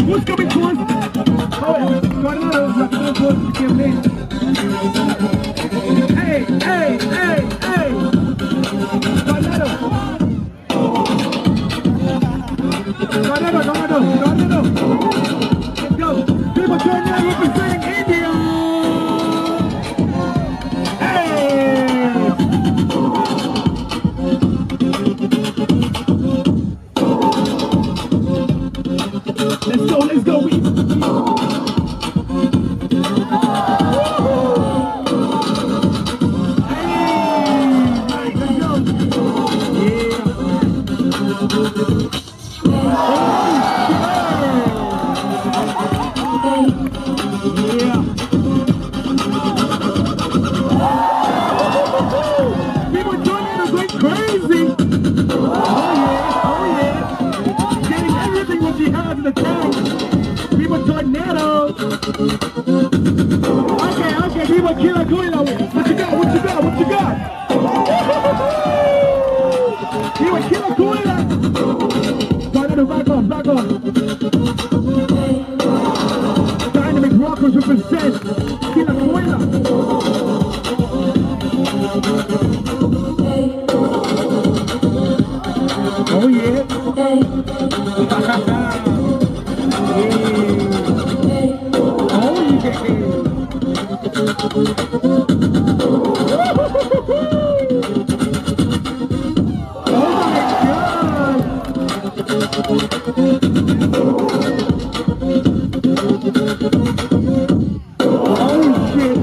Who's coming to us? Oh, Tornado's not going to give me. Hey, hey, hey, hey. Tornado. Tornado. Let's go. People Tornado representing India. Hey. Let's go. People joining us like crazy. Oh yeah. Getting everything what she has in the tank. People Tornado. Okay, people Killa, Kolya. What you got? People Killa, Kolya. Tornado, back on. Dynamic Rockers represent Killa, Kolya. Oh yeah.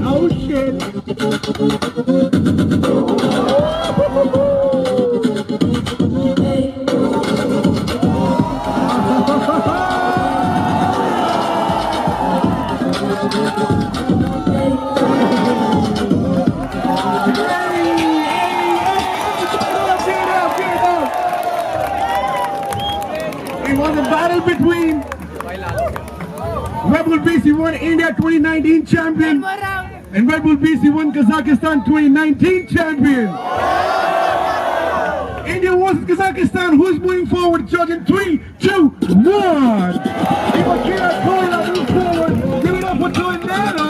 Oh shit. It was a battle between Red Bull BC1 India 2019 champion and Red Bull BC1 Kazakhstan 2019 champion. India versus Kazakhstan. Who's moving forward? Judging 3, 2, 1. People Killa, Kolya, move forward. Give it up for Tornado.